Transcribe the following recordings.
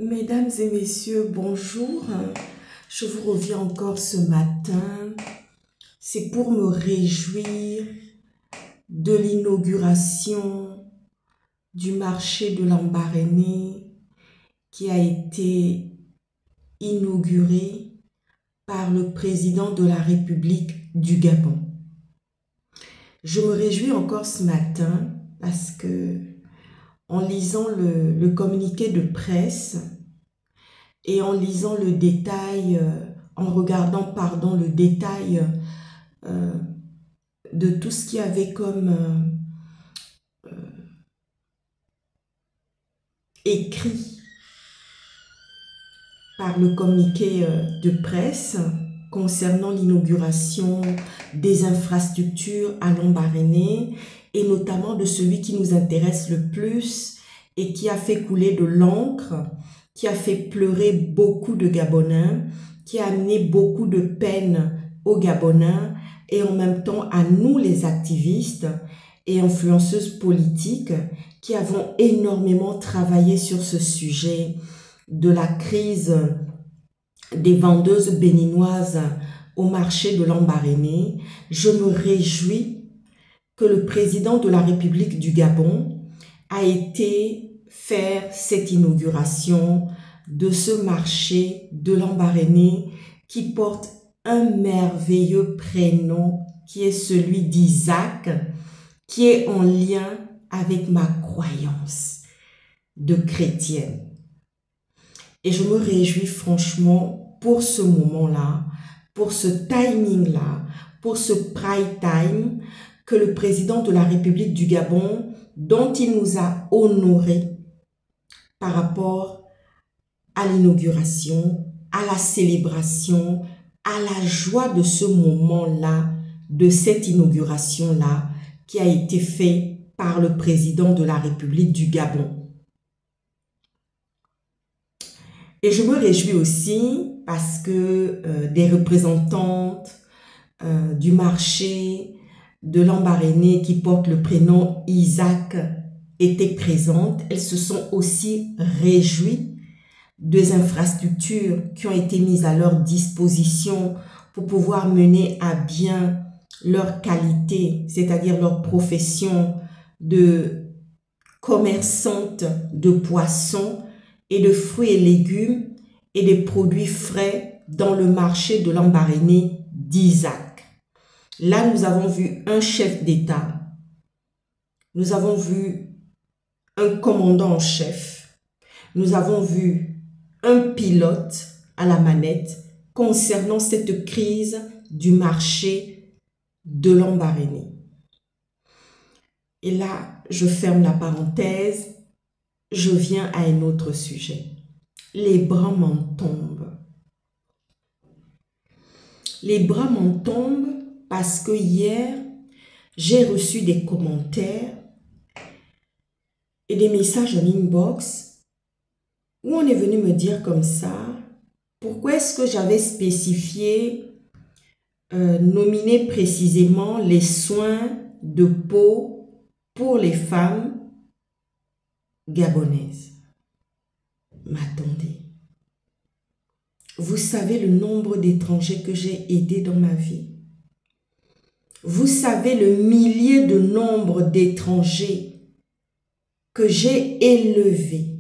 Mesdames et messieurs, bonjour. Je vous reviens encore ce matin. C'est pour me réjouir de l'inauguration du marché de Lambaréné qui a été inauguré par le président de la République du Gabon. Je me réjouis encore ce matin parce que en lisant le communiqué de presse et en lisant le détail, en regardant, le détail de tout ce qu'il y avait comme écrit par le communiqué de presse concernant l'inauguration des infrastructures à Lambaréné et notamment de celui qui nous intéresse le plus et qui a fait couler de l'encre, qui a fait pleurer beaucoup de Gabonais, qui a amené beaucoup de peine aux Gabonais et en même temps à nous les activistes et influenceuses politiques qui avons énormément travaillé sur ce sujet de la crise des vendeuses béninoises au marché de Lambaréné. Je me réjouis que le président de la République du Gabon a été faire cette inauguration de ce marché de Lambaréné qui porte un merveilleux prénom qui est celui d'Isaac, qui est en lien avec ma croyance de chrétienne. Et je me réjouis franchement pour ce moment-là, pour ce timing-là, pour ce prime time que le président de la République du Gabon, dont il nous a honorés par rapport à l'inauguration, à la célébration, à la joie de ce moment-là, de cette inauguration-là, qui a été fait par le président de la République du Gabon. Et je me réjouis aussi parce que des représentantes du marché de Lambaréné qui portent le prénom Isaac étaient présentes. Elles se sont aussi réjouies des infrastructures qui ont été mises à leur disposition pour pouvoir mener à bien leur qualité, c'est-à-dire leur profession de commerçante de poissons et de fruits et légumes et des produits frais dans le marché de Lambaréné d'Isaac. Là, nous avons vu un chef d'État, nous avons vu un commandant en chef, nous avons vu un pilote à la manette concernant cette crise du marché de Lambaréné. Et là, je ferme la parenthèse. Je viens à un autre sujet. Les bras m'en tombent. Les bras m'en tombent parce que hier, j'ai reçu des commentaires et des messages en inbox où on est venu me dire comme ça, pourquoi est-ce que j'avais spécifié, nominé précisément les soins de peau pour les femmes gabonaises. Mais attendez, vous savez le nombre d'étrangers que j'ai aidés dans ma vie? Vous savez le millier de nombre d'étrangers que j'ai élevés,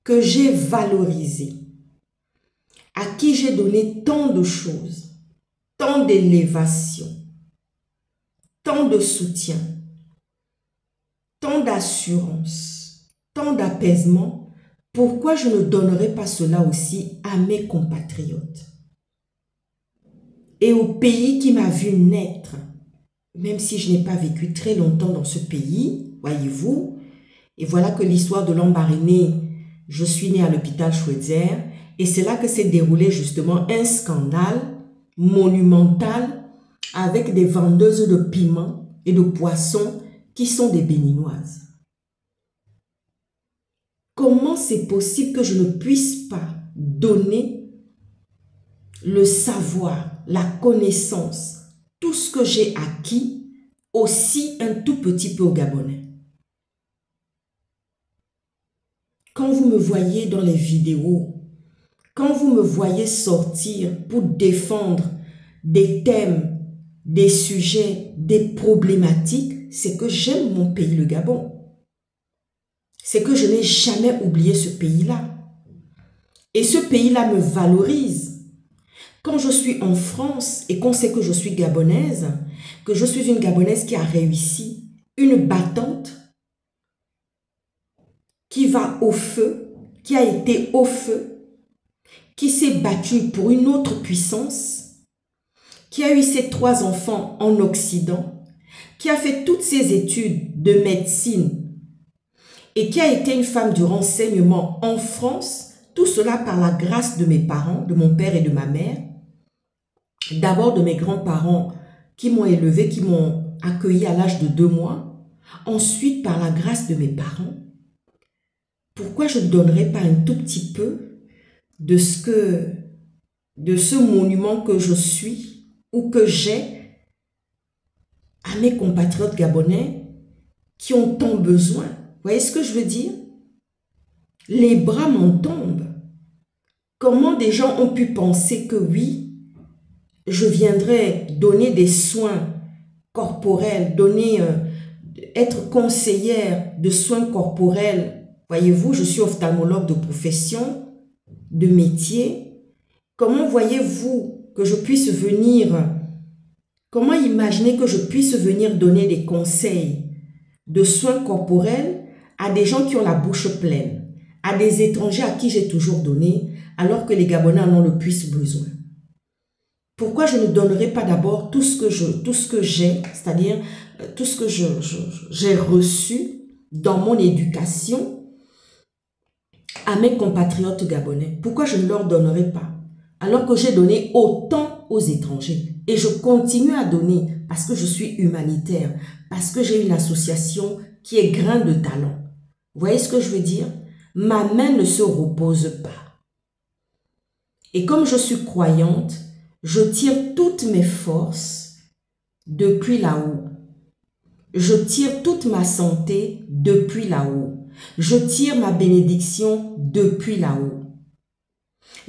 que j'ai valorisés, à qui j'ai donné tant de choses, tant d'élévation, tant de soutien, tant d'assurance, tant d'apaisement? Pourquoi je ne donnerais pas cela aussi à mes compatriotes et au pays qui m'a vu naître, même si je n'ai pas vécu très longtemps dans ce pays, voyez-vous. Et voilà que l'histoire de Lambaréné, je suis née à l'hôpital Schweitzer et c'est là que s'est déroulé justement un scandale monumental avec des vendeuses de piments et de poissons qui sont des béninoises. Comment c'est possible que je ne puisse pas donner le savoir, la connaissance, tout ce que j'ai acquis, aussi un tout petit peu aux Gabonais? Quand vous vous me voyez dans les vidéos, quand vous me voyez sortir pour défendre des thèmes, des sujets, des problématiques, c'est que j'aime mon pays, le Gabon. C'est que je n'ai jamais oublié ce pays-là. Et ce pays-là me valorise. Quand je suis en France et qu'on sait que je suis gabonaise, que je suis une Gabonaise qui a réussi, une battante, qui va au feu, qui a été au feu, qui s'est battue pour une autre puissance, qui a eu ses 3 enfants en Occident, qui a fait toutes ses études de médecine et qui a été une femme du renseignement en France, tout cela par la grâce de mes parents, de mon père et de ma mère, d'abord de mes grands-parents qui m'ont élevée, qui m'ont accueillie à l'âge de 2 mois, ensuite par la grâce de mes parents. Pourquoi je ne donnerais pas un tout petit peu de ce monument que je suis ou que j'ai à mes compatriotes gabonais qui ont tant besoin? Vous voyez ce que je veux dire? Les bras m'en tombent. Comment des gens ont pu penser que oui, je viendrais donner des soins corporels, être conseillère de soins corporels. Voyez-vous, je suis ophtalmologue de profession, de métier. Comment voyez-vous que je puisse venir, comment imaginer que je puisse venir donner des conseils de soins corporels à des gens qui ont la bouche pleine, à des étrangers à qui j'ai toujours donné, alors que les Gabonais en ont le plus besoin? Pourquoi je ne donnerai pas d'abord tout ce que j'ai, c'est-à-dire tout ce que j'ai reçu dans mon éducation à mes compatriotes gabonais? Pourquoi je ne leur donnerai pas? Alors que j'ai donné autant aux étrangers. Et je continue à donner parce que je suis humanitaire, parce que j'ai une association qui est Grain de Talent. Vous voyez ce que je veux dire? Ma main ne se repose pas. Et comme je suis croyante, je tire toutes mes forces depuis là-haut. Je tire toute ma santé depuis là-haut. Je tire ma bénédiction depuis là-haut.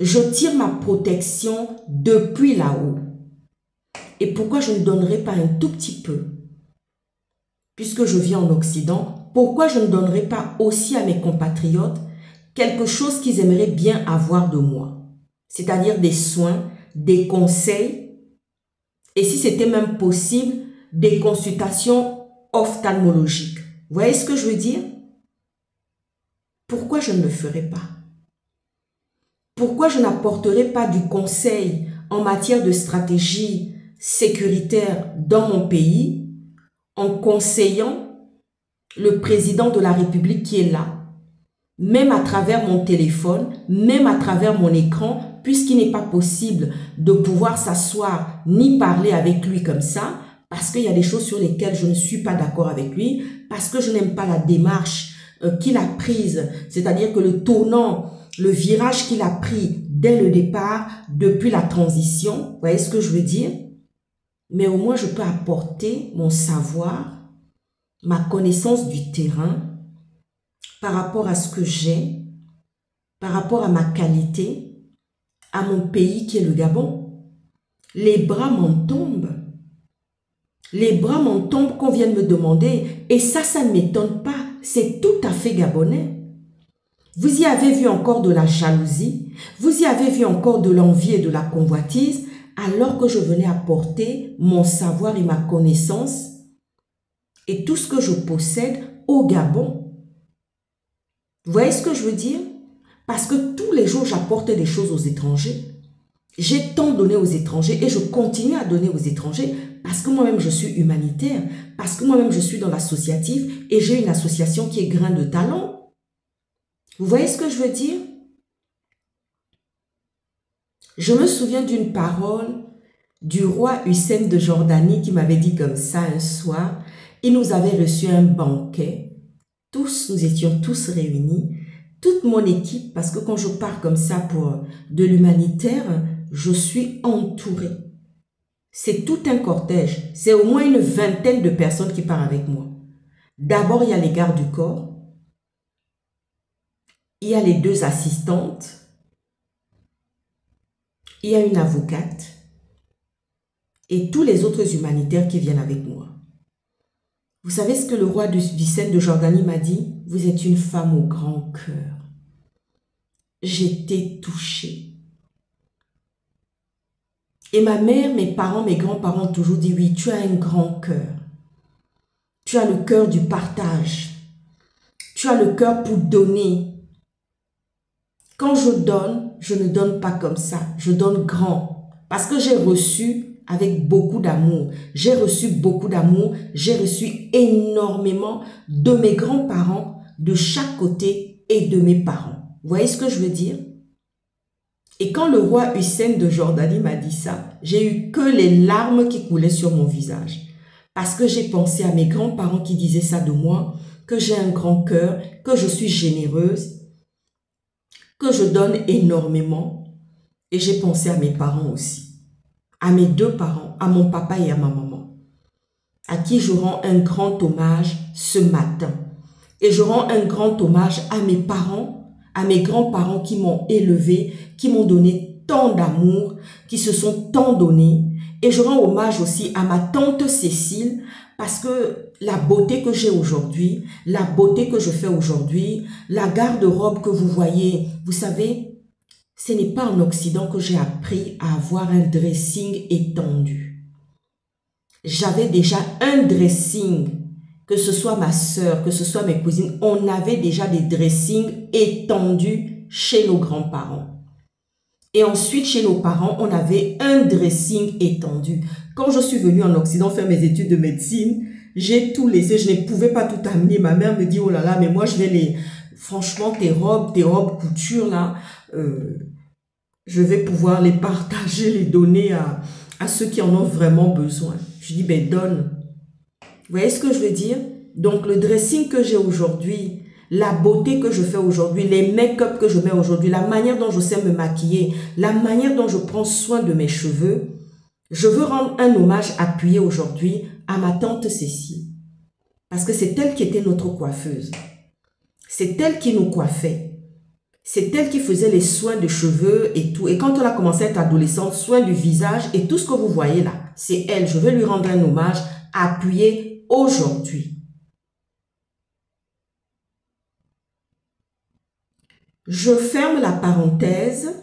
Je tire ma protection depuis là-haut. Et pourquoi je ne donnerai pas un tout petit peu? Puisque je vis en Occident, pourquoi je ne donnerai pas aussi à mes compatriotes quelque chose qu'ils aimeraient bien avoir de moi? C'est-à-dire des soins, des conseils, et si c'était même possible, des consultations ophtalmologiques. Vous voyez ce que je veux dire? Pourquoi je ne le ferai pas? Pourquoi je n'apporterai pas du conseil en matière de stratégie sécuritaire dans mon pays en conseillant le président de la République qui est là, même à travers mon téléphone, même à travers mon écran, puisqu'il n'est pas possible de pouvoir s'asseoir ni parler avec lui comme ça, parce qu'il y a des choses sur lesquelles je ne suis pas d'accord avec lui, parce que je n'aime pas la démarche qu'il a prise, c'est-à-dire que le tournant, le virage qu'il a pris dès le départ, depuis la transition, vous voyez ce que je veux dire? Mais au moins je peux apporter mon savoir, ma connaissance du terrain, par rapport à ce que j'ai, par rapport à ma qualité, à mon pays qui est le Gabon. Les bras m'en tombent. Les bras m'en tombent qu'on vienne me demander. Et ça ne m'étonne pas. C'est tout à fait gabonais. Vous y avez vu encore de la jalousie. Vous y avez vu encore de l'envie et de la convoitise, alors que je venais apporter mon savoir et ma connaissance et tout ce que je possède au Gabon. Vous voyez ce que je veux dire? Parce que tous les jours, j'apporte des choses aux étrangers. J'ai tant donné aux étrangers et je continue à donner aux étrangers parce que moi-même, je suis humanitaire, parce que moi-même, je suis dans l'associatif et j'ai une association qui est Grain de Talent. Vous voyez ce que je veux dire? Je me souviens d'une parole du roi Hussein de Jordanie qui m'avait dit comme ça un soir. Il nous avait reçu un banquet. Nous étions tous réunis. Toute mon équipe, parce que quand je pars comme ça pour de l'humanitaire, je suis entourée. C'est tout un cortège. C'est au moins une vingtaine de personnes qui partent avec moi. D'abord, il y a les gardes du corps. il y a les 2 assistantes, il y a une avocate et tous les autres humanitaires qui viennent avec moi. Vous savez ce que le roi Vicente de Jordanie m'a dit? Vous êtes une femme au grand cœur. J'étais touchée. Et ma mère, mes parents, mes grands-parents ont toujours dit, oui, tu as un grand cœur. Tu as le cœur du partage. Tu as le cœur pour donner. Quand je donne, je ne donne pas comme ça. Je donne grand. Parce que j'ai reçu avec beaucoup d'amour. J'ai reçu beaucoup d'amour. J'ai reçu énormément de mes grands-parents, de chaque côté et de mes parents. Vous voyez ce que je veux dire? Et quand le roi Hussein de Jordanie m'a dit ça, j'ai eu que les larmes qui coulaient sur mon visage. Parce que j'ai pensé à mes grands-parents qui disaient ça de moi, que j'ai un grand cœur, que je suis généreuse, que je donne énormément. Et j'ai pensé à mes parents aussi. À mes 2 parents, à mon papa et à ma maman, à qui je rends un grand hommage ce matin. Et je rends un grand hommage à mes parents, à mes grands-parents qui m'ont élevé, qui m'ont donné tant d'amour, qui se sont tant donnés. Et je rends hommage aussi à ma tante Cécile, parce que la beauté que j'ai aujourd'hui, la beauté que je fais aujourd'hui, la garde-robe que vous voyez, vous savez, ce n'est pas en Occident que j'ai appris à avoir un dressing étendu. J'avais déjà un dressing, que ce soit ma soeur, que ce soit mes cousines, on avait déjà des dressings étendus chez nos grands-parents. Et ensuite, chez nos parents, on avait un dressing étendu. Quand je suis venue en Occident faire mes études de médecine, j'ai tout laissé, je ne pouvais pas tout amener. Ma mère me dit, oh là là, mais moi je vais les... Franchement, tes robes couture là, je vais pouvoir les partager, les donner à ceux qui en ont vraiment besoin. Je dis, ben donne. Vous voyez ce que je veux dire? Donc le dressing que j'ai aujourd'hui, la beauté que je fais aujourd'hui, les make-up que je mets aujourd'hui, la manière dont je sais me maquiller, la manière dont je prends soin de mes cheveux, je veux rendre un hommage appuyé aujourd'hui à ma tante Cécile. Parce que c'est elle qui était notre coiffeuse. C'est elle qui nous coiffait. C'est elle qui faisait les soins de cheveux et tout. Et quand on a commencé à être adolescente, soins du visage et tout ce que vous voyez là, c'est elle. Je veux lui rendre un hommage appuyé aujourd'hui. Je ferme la parenthèse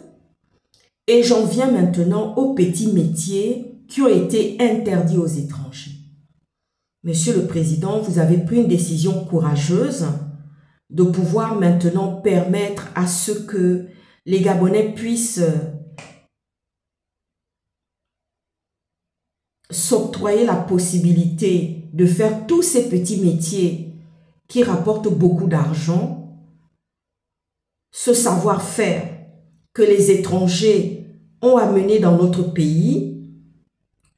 et j'en viens maintenant aux petits métiers qui ont été interdits aux étrangers. Monsieur le Président, vous avez pris une décision courageuse de pouvoir maintenant permettre à ce que les Gabonais puissent s'octroyer la possibilité de faire tous ces petits métiers qui rapportent beaucoup d'argent, ce savoir-faire que les étrangers ont amené dans notre pays.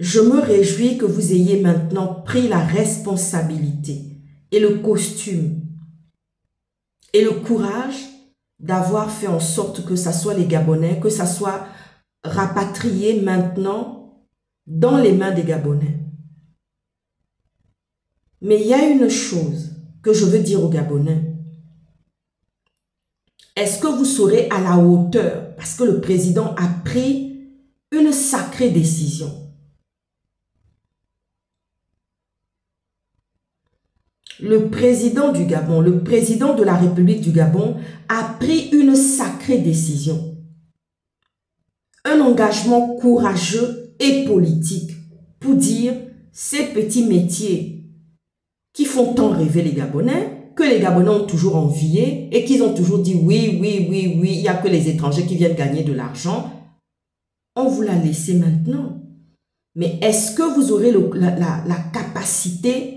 Je me réjouis que vous ayez maintenant pris la responsabilité et le costume et le courage d'avoir fait en sorte que ça soit les Gabonais, que ça soit rapatrié maintenant dans les mains des Gabonais. Mais il y a une chose que je veux dire aux Gabonais. Est-ce que vous serez à la hauteur? Parce que le président a pris une sacrée décision. Le président du Gabon, le président de la République du Gabon a pris une sacrée décision. Un engagement courageux et politique pour dire ces petits métiers qui font tant rêver les Gabonais, que les Gabonais ont toujours envié et qu'ils ont toujours dit oui, oui, oui, oui, il n'y a que les étrangers qui viennent gagner de l'argent. On vous l'a laissé maintenant. Mais est-ce que vous aurez la capacité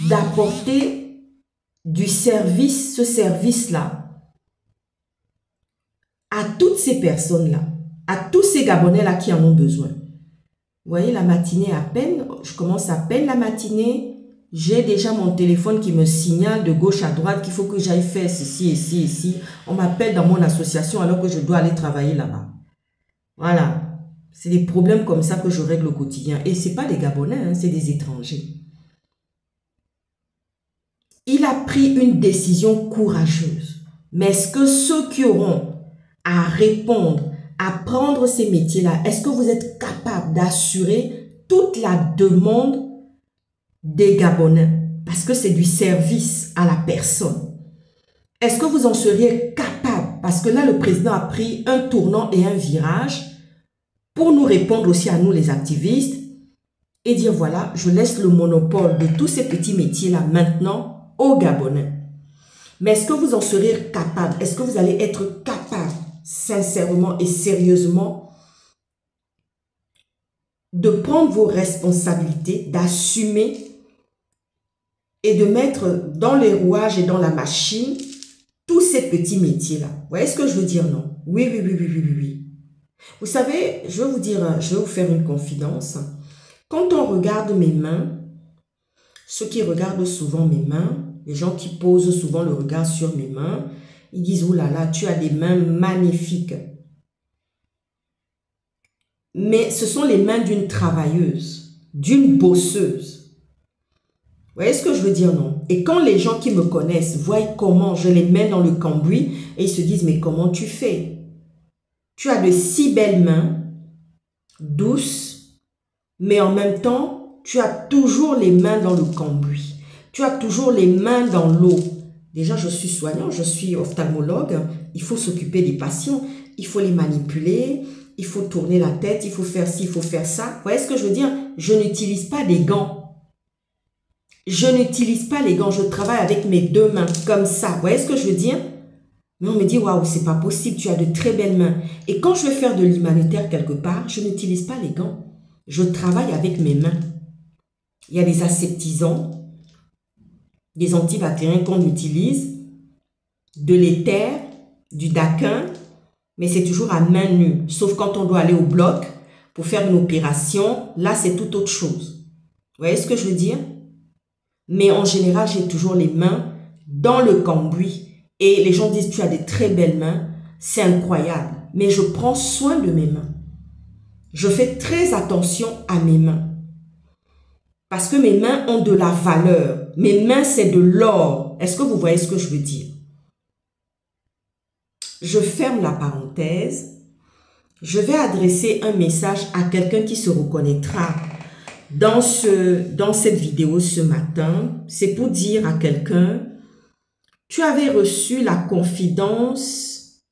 d'apporter du service, ce service-là, à toutes ces personnes-là, à tous ces Gabonais-là qui en ont besoin? Vous voyez, la matinée à peine, je commence à peine la matinée, j'ai déjà mon téléphone qui me signale de gauche à droite qu'il faut que j'aille faire ceci, ici, ici. On m'appelle dans mon association alors que je dois aller travailler là-bas. Voilà. C'est des problèmes comme ça que je règle au quotidien. Et ce n'est pas des Gabonais, hein, c'est des étrangers. Il a pris une décision courageuse. Mais est-ce que ceux qui auront à répondre, à prendre ces métiers-là, est-ce que vous êtes capable d'assurer toute la demande des Gabonais? Parce que c'est du service à la personne. Est-ce que vous en seriez capable? Parce que là, le président a pris un tournant et un virage pour nous répondre aussi à nous, les activistes, et dire voilà, je laisse le monopole de tous ces petits métiers-là maintenant aux Gabonais. Mais est-ce que vous en serez capable? Est-ce que vous allez être capable, sincèrement et sérieusement, de prendre vos responsabilités, d'assumer et de mettre dans les rouages et dans la machine tous ces petits métiers-là? Vous voyez ce que je veux dire, non? Oui, oui, oui, oui, oui, oui, oui. Vous savez, je vais vous dire, je vais vous faire une confidence. Quand on regarde mes mains, ceux qui regardent souvent mes mains, les gens qui posent souvent le regard sur mes mains, ils disent, oh là là, tu as des mains magnifiques. Mais ce sont les mains d'une travailleuse, d'une bosseuse. Vous voyez ce que je veux dire, non? Et quand les gens qui me connaissent voient comment je les mets dans le cambouis, et ils se disent, mais comment tu fais? Tu as de si belles mains, douces, mais en même temps, tu as toujours les mains dans le cambouis. Tu as toujours les mains dans l'eau. Déjà, je suis soignant, je suis ophtalmologue. Il faut s'occuper des patients. Il faut les manipuler. Il faut tourner la tête. Il faut faire ci, il faut faire ça. Vous voyez ce que je veux dire? Je n'utilise pas des gants. Je n'utilise pas les gants. Je travaille avec mes deux mains comme ça. Vous voyez ce que je veux dire? Mais on me dit, waouh, c'est pas possible. Tu as de très belles mains. Et quand je vais faire de l'humanitaire quelque part, je n'utilise pas les gants. Je travaille avec mes mains. Il y a des aseptisants, des antibactériens qu'on utilise, de l'éther, du daquin, mais c'est toujours à main nue. Sauf quand on doit aller au bloc pour faire une opération, là c'est tout autre chose. Vous voyez ce que je veux dire? Mais en général, j'ai toujours les mains dans le cambouis. Et les gens disent, tu as des très belles mains, c'est incroyable. Mais je prends soin de mes mains. Je fais très attention à mes mains. Parce que mes mains ont de la valeur. Mes mains, c'est de l'or. Est-ce que vous voyez ce que je veux dire? Je ferme la parenthèse. Je vais adresser un message à quelqu'un qui se reconnaîtra dans cette vidéo ce matin. C'est pour dire à quelqu'un, tu avais reçu la confidence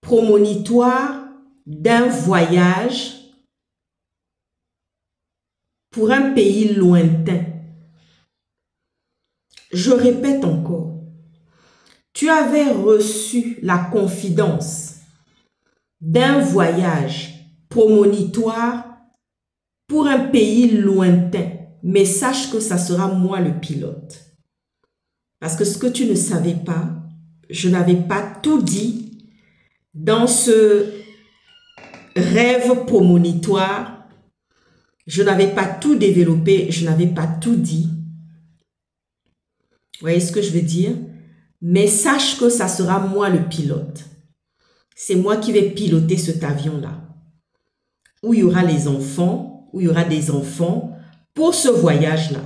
prémonitoire d'un voyage pour un pays lointain. Je répète encore, tu avais reçu la confidence d'un voyage prémonitoire pour un pays lointain, mais sache que ça sera moi le pilote. Parce que ce que tu ne savais pas, je n'avais pas tout dit dans ce rêve prémonitoire. Je n'avais pas tout développé, je n'avais pas tout dit. Vous voyez ce que je veux dire? Mais sache que ça sera moi le pilote. C'est moi qui vais piloter cet avion-là. Où il y aura les enfants, où il y aura des enfants pour ce voyage-là.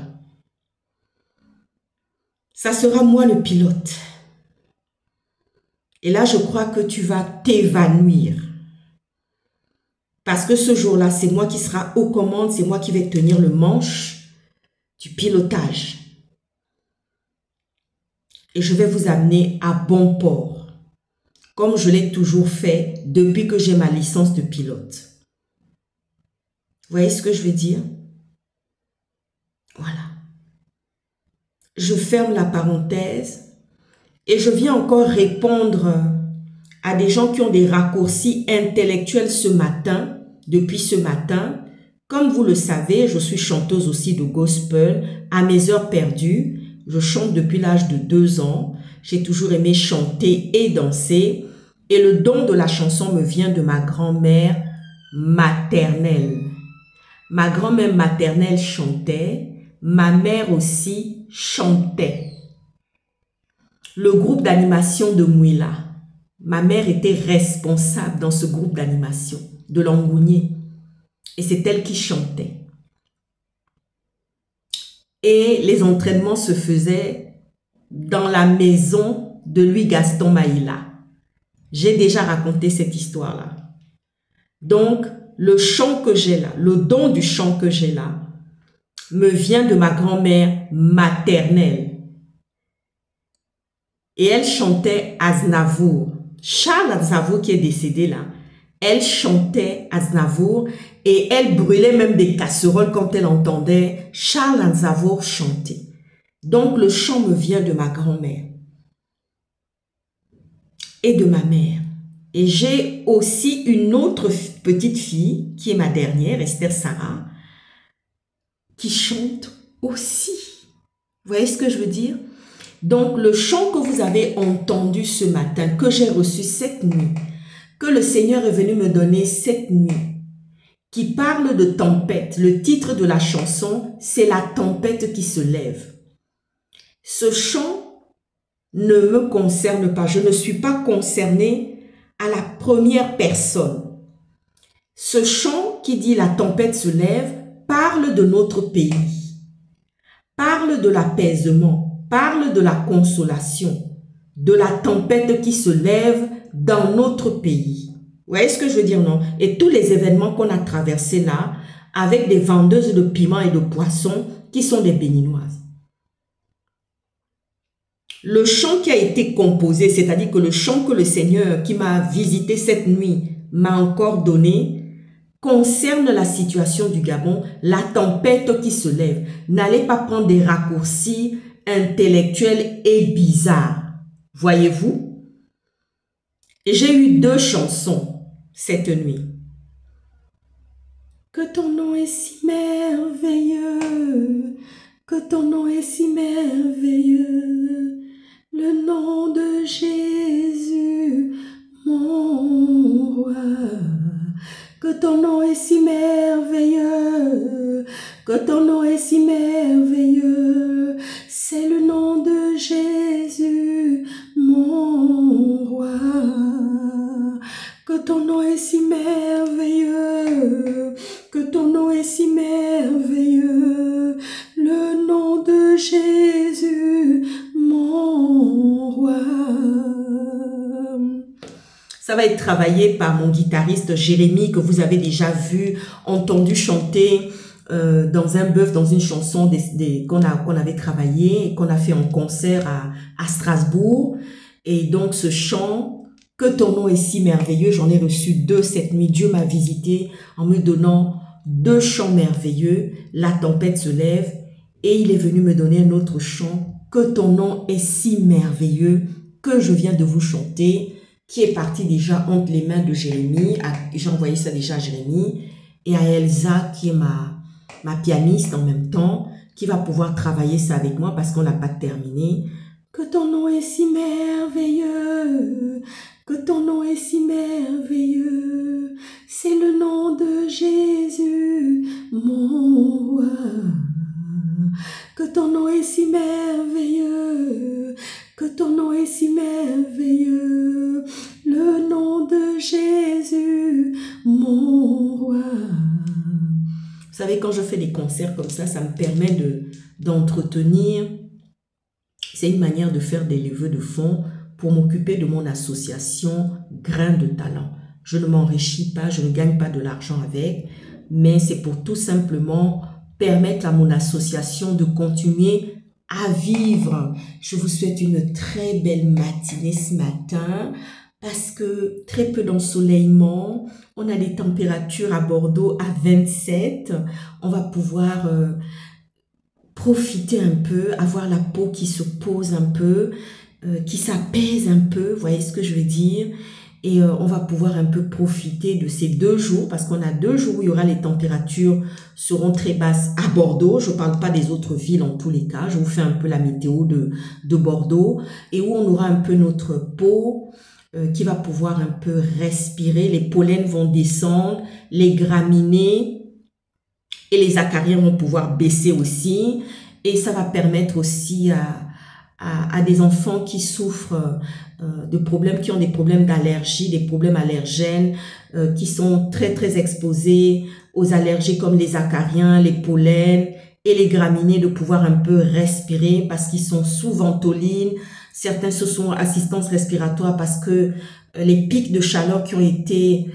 Ça sera moi le pilote. Et là, je crois que tu vas t'évanouir. Parce que ce jour-là, c'est moi qui sera aux commandes, c'est moi qui vais tenir le manche du pilotage. Et je vais vous amener à bon port, comme je l'ai toujours fait depuis que j'ai ma licence de pilote. Vous voyez ce que je veux dire? Voilà. Je ferme la parenthèse et je viens encore répondre à des gens qui ont des raccourcis intellectuels ce matin, depuis ce matin. Comme vous le savez, je suis chanteuse aussi de gospel à mes heures perdues. Je chante depuis l'âge de 2 ans. J'ai toujours aimé chanter et danser. Et le don de la chanson me vient de ma grand-mère maternelle. Ma grand-mère maternelle chantait. Ma mère aussi chantait. Le groupe d'animation de Mouila. Ma mère était responsable dans ce groupe d'animation de Langounier. Et c'est elle qui chantait. Et les entraînements se faisaient dans la maison de Louis Gaston Maïla. J'ai déjà raconté cette histoire-là. Donc, le chant que j'ai là, le don du chant que j'ai là, me vient de ma grand-mère maternelle. Et elle chantait Aznavour. Charles Aznavour qui est décédé là, elle chantait Aznavour et elle brûlait même des casseroles quand elle entendait Charles Aznavour chanter. Donc le chant me vient de ma grand-mère et de ma mère. Et j'ai aussi une autre petite fille, qui est ma dernière, Esther Sarah, qui chante aussi. Vous voyez ce que je veux dire? Donc, le chant que vous avez entendu ce matin, que j'ai reçu cette nuit, que le Seigneur est venu me donner cette nuit, qui parle de tempête. Le titre de la chanson, c'est La tempête qui se lève. Ce chant ne me concerne pas. Je ne suis pas concernée à la première personne. Ce chant qui dit La tempête se lève parle de notre pays, parle de l'apaisement, parle de la consolation, de la tempête qui se lève dans notre pays. Vous voyez ce que je veux dire, non? Et tous les événements qu'on a traversés là, avec des vendeuses de piments et de poissons qui sont des Béninoises. Le chant qui a été composé, c'est-à-dire que le chant que le Seigneur qui m'a visité cette nuit m'a encore donné, concerne la situation du Gabon, la tempête qui se lève. N'allez pas prendre des raccourcis intellectuels et bizarres. Voyez-vous? Et j'ai eu 2 chansons cette nuit. Que ton nom est si merveilleux, que ton nom est si merveilleux, le nom de Jésus, mon roi. Que ton nom est si merveilleux, que ton nom est si merveilleux, c'est le nom de Jésus, mon roi. Que ton nom est si merveilleux, que ton nom est si merveilleux, le nom de Jésus, mon roi. Ça va être travaillé par mon guitariste Jérémy, que vous avez déjà vu, entendu chanter dans un bœuf, dans une chanson qu'on avait travaillé et qu'on a fait en concert à Strasbourg. Et donc ce chant, que ton nom est si merveilleux, j'en ai reçu 2 cette nuit. Dieu m'a visité en me donnant 2 chants merveilleux. La tempête se lève et il est venu me donner un autre chant, que ton nom est si merveilleux, que je viens de vous chanter, qui est parti déjà entre les mains de Jérémy. J'ai envoyé ça déjà à Jérémy et à Elsa, qui est ma pianiste en même temps, qui va pouvoir travailler ça avec moi parce qu'on n'a pas terminé. Que ton nom est si merveilleux, que ton nom est si merveilleux, c'est le nom de Jésus, mon roi. Que ton nom est si merveilleux, que ton nom est si merveilleux, le nom de Jésus, mon roi. Vous savez, quand je fais des concerts comme ça me permet d'entretenir. C'est une manière de faire des levées de fonds pour m'occuper de mon association Grain de Talent. Je ne m'enrichis pas, je ne gagne pas de l'argent avec, mais c'est pour tout simplement permettre à mon association de continuer à vivre. Je vous souhaite une très belle matinée ce matin parce que très peu d'ensoleillement. On a des températures à Bordeaux à 27. On va pouvoir profiter un peu, avoir la peau qui se pose un peu, qui s'apaise un peu, vous voyez ce que je veux dire? Et on va pouvoir un peu profiter de ces 2 jours, parce qu'on a 2 jours où il y aura les températures seront très basses à Bordeaux. Je ne parle pas des autres villes en tous les cas, je vous fais un peu la météo de Bordeaux, et où on aura un peu notre peau qui va pouvoir un peu respirer, les pollens vont descendre, les graminées et les acariens vont pouvoir baisser aussi, et ça va permettre aussi à des enfants qui souffrent de problèmes, qui ont des problèmes d'allergie, des problèmes allergènes, qui sont très très exposés aux allergies comme les acariens, les pollens et les graminées de pouvoir un peu respirer parce qu'ils sont sous ventoline. Certains se sont assistance respiratoire parce que les pics de chaleur qui ont été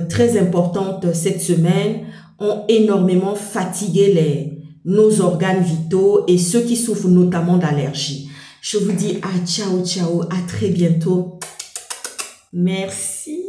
très importantes cette semaine ont énormément fatigué nos organes vitaux et ceux qui souffrent notamment d'allergies. Je vous dis à ciao, ciao, à très bientôt. Merci.